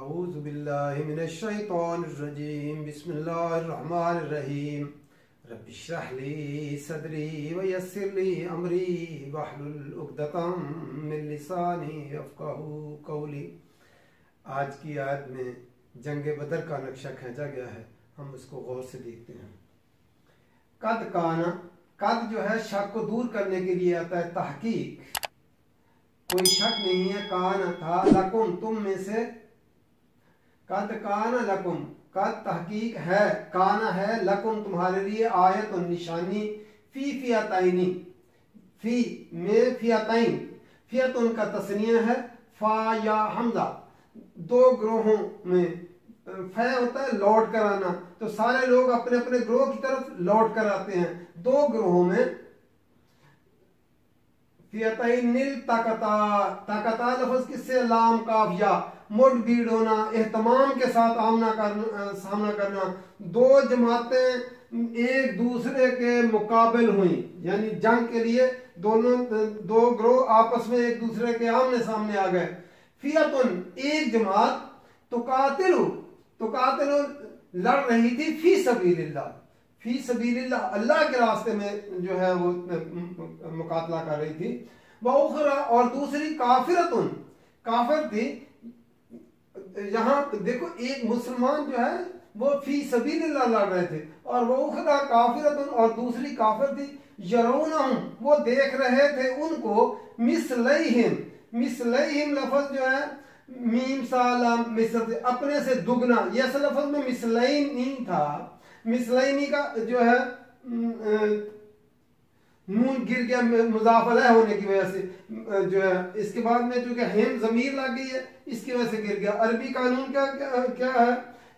औज़ु बिल्लाहि मिनश शैतानिर रजीम बिस्मिल्लाहिर रहमानिर रहीम रब्बि इश्रह ली सदरी व यस्सिर ली अमरी वहलुल उक़दतम मिन लिसानी यफ़क़हू क़ौली। आज की आयत में जंग बदर का नक्शा खींचा गया है, हम उसको गौर से देखते हैं। कद काना, कद जो है शक को दूर करने के लिए आता है, तहकीक, कोई शक नहीं है। काना था, लकुम तुम में से, कद काना लकुम, कद तहकीक है, काना है, लकुम तुम्हारे लिए, आयत और निशानी, फी फियतैनी, फी में फियतैन, फियत उनका तस्निया है, फा या हमजा, दो ग्रोहों में, फै होता है लौट कर आना, तो सारे लोग अपने अपने ग्रोह की तरफ लौट कर आते हैं। दो ग्रोहों में फियतैनिल तकता, तकता लफ्ज किससे, लाम काफिया, मुठभीड़ होना, एहतमाम के साथ सामना करना। दो जमातें एक दूसरे के मुकाबिल हुई, यानी जंग के लिए दो ग्रोह आपस में एक दूसरे के आमने सामने आ गए। फियतुन एक जमात, तुकातिलु लड़ रही थी, फी सबीलिल्लाह, फी सबीलिल्लाह अल्लाह के रास्ते में जो है वो मुकातला कर रही थी। वह उखरा और दूसरी काफिरतुन, काफिर थी। यहाँ देखो एक मुसलमान जो है वो फी सबीलिल्लाह लड़ रहे थे, और वह उखरा काफिरतुन और दूसरी काफिर थी, यरौनहुम वो देख रहे थे उनको, मिसलैहिम, मिसलैहिम लफ्ज जो है मीम सालाम मिसल, अपने से दुगना, यह लफ्ज में मिसलैन नहीं था, मिसलैनी का जो है नून गिर गया मुजाफ अलैह होने की वजह से, जो है इसके बाद में जो हिम जमीर लग गई है, इसकी वजह से गिर गया। अरबी कानून क्या है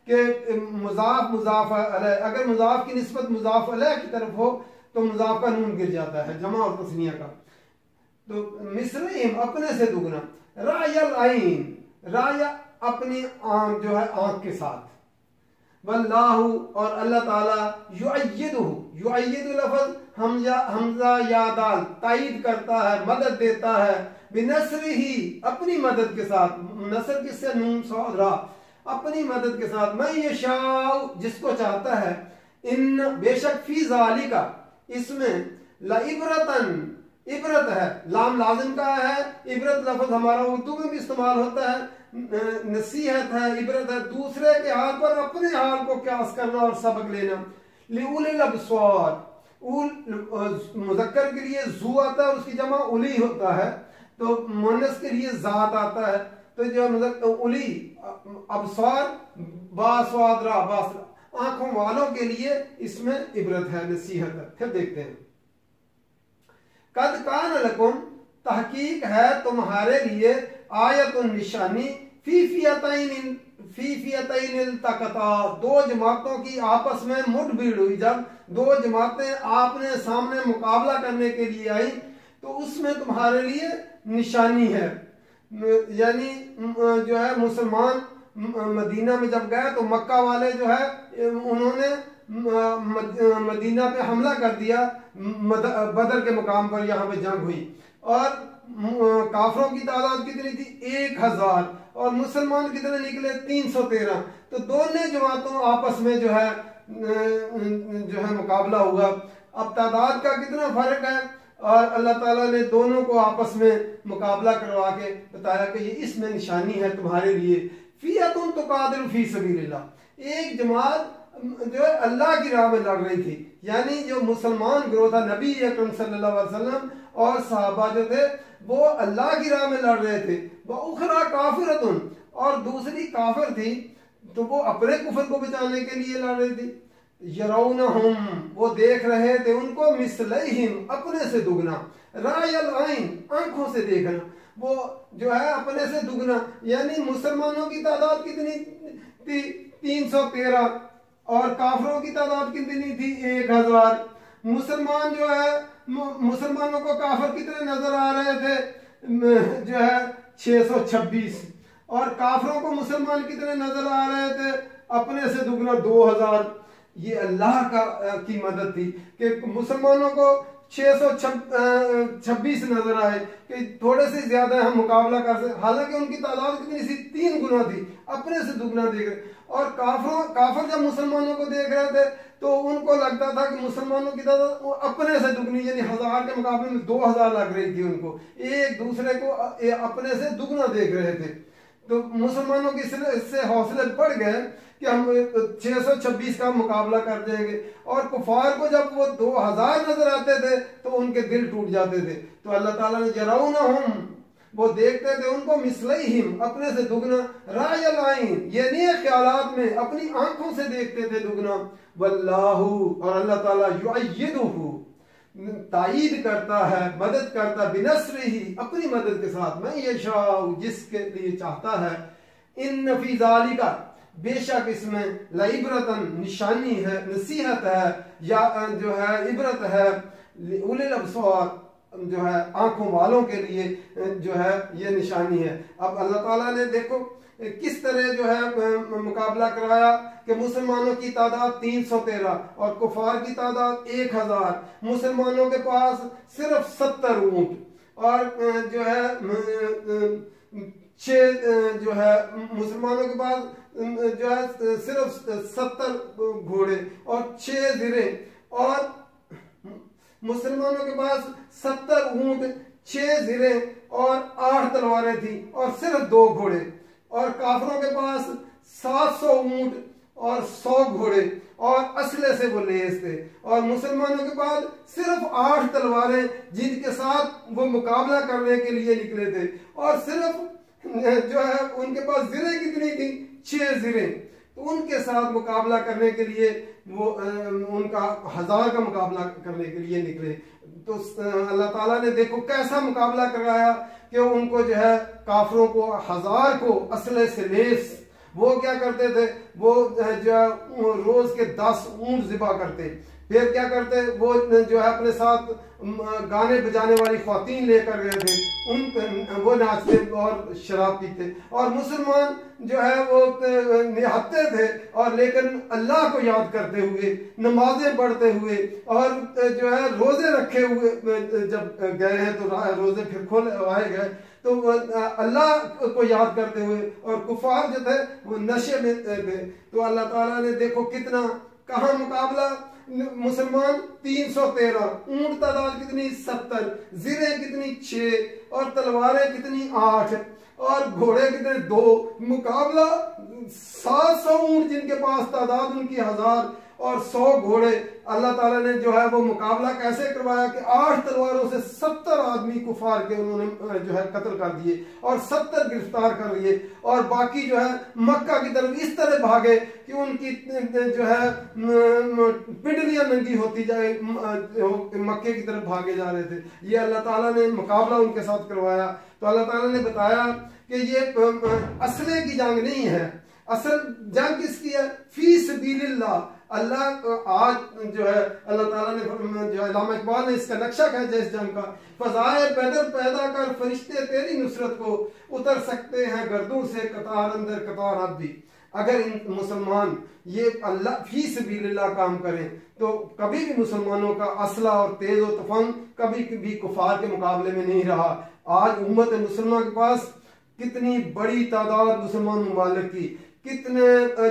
कि मुजाफ अलैह, अगर मुजाफ की निस्बत मुजाफ अलैह की तरफ हो तो मुजाफ का नून गिर जाता है, जमा और तस्निया का। तो मिसलैम अपने से दुगना, रायल आइन, राया अपनी जो है आंख के साथ, वल्लाहु और अल्लाह ताला, युअय्यिदुहु, युअय्यिदु लफ्ज हमजा या दाल तायीद करता है, मदद देता है, बिनस्रिही अपनी मदद के साथ, नसर किससे, नून सॉद रा, अपनी मदद के साथ, मैं यशाउ जिसको चाहता है, इन बेशक फी ज़ालिका इसमें, लइब्रतन इबरत है, लाम लाजिम का है, इबरत लफ्ज हमारा उर्दू में भी इस्तेमाल होता है, नसीहत है, इबरत है, दूसरे के हाल पर अपने हाल को क्यास करना और सबक लेना। लिउलिल अब्सार, उल मुज़क्कर के लिए जू आता है और उसकी जमा उली होता है, तो मुन्नस के लिए जात आता है, तो जो उली अब्सार बासवादरा, बासरा आंखों वालों के लिए इसमें इबरत है, नसीहत है। फिर देखते हैं, कद कान लकुम तहकीक है तुम्हारे लिए, आयतुन निशानी, फी फियतैनिल तकता दो जमातों की आपस में मुठभीड़ हुई, जब दो जमातें आपने सामने मुकाबला करने के लिए आई तो उसमें तुम्हारे लिए निशानी है। यानी जो है मुसलमान मदीना में जब गए तो मक्का वाले जो है उन्होंने मदीना पे हमला कर दिया, बदर के मुकाम पर यहाँ पे जंग हुई, और काफरों की तादाद कितनी थी, 1000, और मुसलमान कितने निकले, 313। तो दोनों जमातों आपस में जो है मुकाबला हुआ। अब तादाद का कितना फर्क है, और अल्लाह ताला ने दोनों को आपस में मुकाबला करवा के बताया कि ये इसमें निशानी है तुम्हारे लिए। फियतुन तुकातिलु फी सबीलिल्लाह, एक जमात जो है अल्लाह की राह में लड़ रही थी, यानी जो मुसलमान गिरोह था, नबी अकरम सल्लल्लाहु अलैहि वसल्लम और सहाबा जो थे वो अल्लाह की राह में लड़ रहे थे। वह उखरा काफिरतुन और दूसरी काफिर थी, तो वो अपने कुफर को बचाने के लिए लड़ रही थी। यरौनहुम वो देख रहे थे उनको, मिसलैहिम अपने से दुगना, रायल आइन आंखों से देखना, वो जो है अपने से दुगना, यानी मुसलमानों की तादाद कितनी थी, 313, और काफरों की तादाद कितनी थी, 1000। मुसलमान जो है मुसलमानों को काफिर कितने नजर आ रहे थे, जो है 626, और काफरों को मुसलमान कितने नजर आ रहे थे, अपने से दुगना 2000। ये अल्लाह की मदद थी कि मुसलमानों को 626 नजर आए कि थोड़े से ज्यादा हम मुकाबला कर सकते, हालांकि उनकी तादाद कितनी सी 3 गुना थी, अपने से दुगना देख रहे। और काफिर जब मुसलमानों को देख रहे थे तो उनको लगता था कि मुसलमानों की तादाद अपने से दुगनी, यानी 1000 के मुकाबले में 2000 लग रही थी उनको, एक दूसरे को अपने से दुगना देख रहे थे। तो मुसलमानों की इससे हौसले बढ़ गए कि हम 626 का मुकाबला कर देंगे। और कुफार को जब वो 2000 नजर आते थे तो उनके दिल टूट जाते थे। तो अल्लाह ताला ने यरौनहुम, वो देखते थे उनको मिसलैहिम, अपने से दुगना, रायल आइन, ये नहीं ख्यालात में, अपनी आंखों से देखते थे दुगना। वल्लाहु, और अल्लाह ताला युअय्यिदुहु, तायीद करता है, मदद करता, बिनस्रिही, अपनी मदद के साथ, मैं यशाउ, जिसके लिए चाहता है। इन फी ज़ालिका, बेशक इसमें लइब्रतन, निशानी है, नसीहत है, या जो है इबरत है, उलिल अब्सार, जो है आंखों वालों के लिए जो है ये निशानी है। अब अल्लाह ताला ने देखो किस तरह जो है मुकाबला कराया कि मुसलमानों की तादाद 313 और कुफार की तादाद 1000। मुसलमानों के पास सिर्फ 70 ऊंट और जो है 6 जो है मुसलमानों के पास जो है सिर्फ 70 घोड़े और 6 जिरे, और मुसलमानों के पास 70 ऊंट, 6 जिरे और 8 तलवारें थी और सिर्फ 2 घोड़े। और काफिरों के पास 700 ऊंट और 100 घोड़े और असले से वो लेस थे। और मुसलमानों के पास सिर्फ 8 तलवारें जिनके साथ वो मुकाबला करने के लिए निकले थे, और सिर्फ जो है उनके पास जिरे कितनी थी, 6 जिरे। तो उनके साथ मुकाबला करने के लिए वो उनका 1000 का मुकाबला करने के लिए निकले। तो अल्लाह ताला ने देखो कैसा मुकाबला कराया कि उनको जो है काफिरों को 1000 को असले से लेस, वो क्या करते थे, वो जो रोज के 10 ऊंट ज़िबा करते, फिर क्या करते, वो जो है अपने साथ गाने बजाने वाली ख्वातीन लेकर गए थे, उन वो नाचते और शराब पीते। और मुसलमान जो है वो निहत्ते थे, और लेकिन अल्लाह को याद करते हुए, नमाजें पढ़ते हुए, और जो है रोजे रखे हुए, जब गए हैं तो रोजे फिर खोले आए गए तो अल्लाह को याद करते हुए, और कुफार जो थे वो नशे में थे। तो अल्लाह ताला ने देखो कितना, कहाँ मुकाबला, मुसलमान 313, ऊंट तादाद कितनी 70, जिरे कितनी 6 और तलवारें कितनी 8 और घोड़े कितने 2, मुकाबला 700 ऊंट जिनके पास तादाद उनकी 1000 और 100 घोड़े। अल्लाह ताला ने जो है वो मुकाबला कैसे करवाया कि 8 तलवारों से 70 आदमी कुफार के उन्होंने जो है कत्ल कर दिए और 70 गिरफ्तार कर लिए, और बाकी जो है मक्का की तरफ इस तरह भागे कि उनकी जो है पिंडलियां नंगी होती जाए, मक्के की तरफ भागे जा रहे थे। ये अल्लाह ताला ने मुकाबला उनके साथ करवाया। तो अल्लाह ताला ने बताया कि ये असले की जंग नहीं है, असल जंग किसकी है, फी सबीलिल्लाह। अल्लाह आज जो है अल्लाह ताला ने जो अल्लामा इकबाल ने इसका नक्शा खींचा इस जंग का, फजाए पैदल पैदा कर फरिश्ते तेरी नुसरत को उतर सकते हैं गर्दों से कतार अंदर कतार अब भी। अगर इन मुसलमान ये अल्लाह फी सबीलिल्लाह काम करें तो कभी भी मुसलमानों का असला और तेज और तूफान कभी भी कुफार के मुकाबले में नहीं रहा। आज उम्मत मुसलमान के पास कितनी बड़ी तादाद मुसलमान ममालिक की, कितने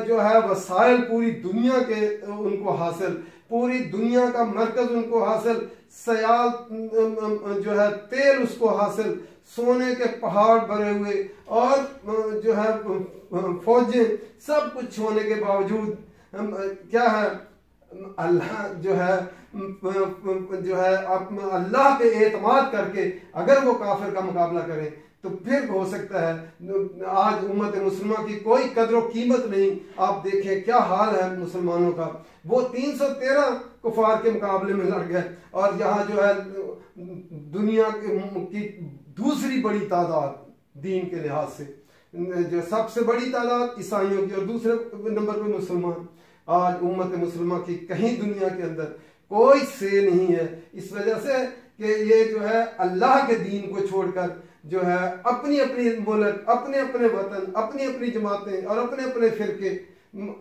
जो है वसाइल पूरी दुनिया के उनको हासिल, पूरी दुनिया का मरकज उनको हासिल, सयाल जो है तेल उसको हासिल, सोने के पहाड़ भरे हुए, और जो है फौजें, सब कुछ होने के बावजूद क्या है, अल्लाह जो है अल्लाह पे एतमाद करके अगर वो काफिर का मुकाबला करें तो फिर हो सकता है। आज उम्मत मुसलमान की कोई कदर कीमत नहीं। आप देखें क्या हाल है मुसलमानों का, वो 313 कुफार के मुकाबले में लड़ गए, और यहाँ जो है दुनिया की दूसरी बड़ी तादाद दीन के लिहाज से, जो सबसे बड़ी तादाद ईसाइयों की और दूसरे नंबर पे मुसलमान। आज उम्मत मुसलमान की कहीं दुनिया के अंदर कोई से नहीं है, इस वजह से कि ये जो है अल्लाह के दीन को छोड़कर जो है अपनी अपनी मुल्क, अपने अपने वतन, अपनी अपनी जमातें और अपने अपने फिरके,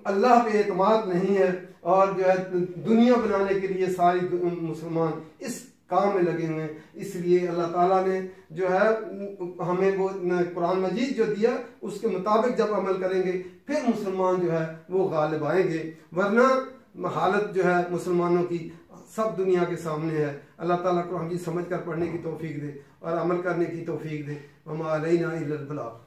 अल्लाह पे एतमाद नहीं है, और जो है दुनिया बनाने के लिए सारी मुसलमान इस काम में लगे हुए हैं। इसलिए अल्लाह ताला ने जो है हमें वो कुरान मजीद जो दिया उसके मुताबिक जब अमल करेंगे फिर मुसलमान जो है वो गालिब आएंगे, वरना हालत जो है मुसलमानों की सब दुनिया के सामने है। अल्लाह ताला को हम समझ कर पढ़ने की तौफीक दे और अमल करने की तौफीक दे। वमा अलैना इल्लल बलाग।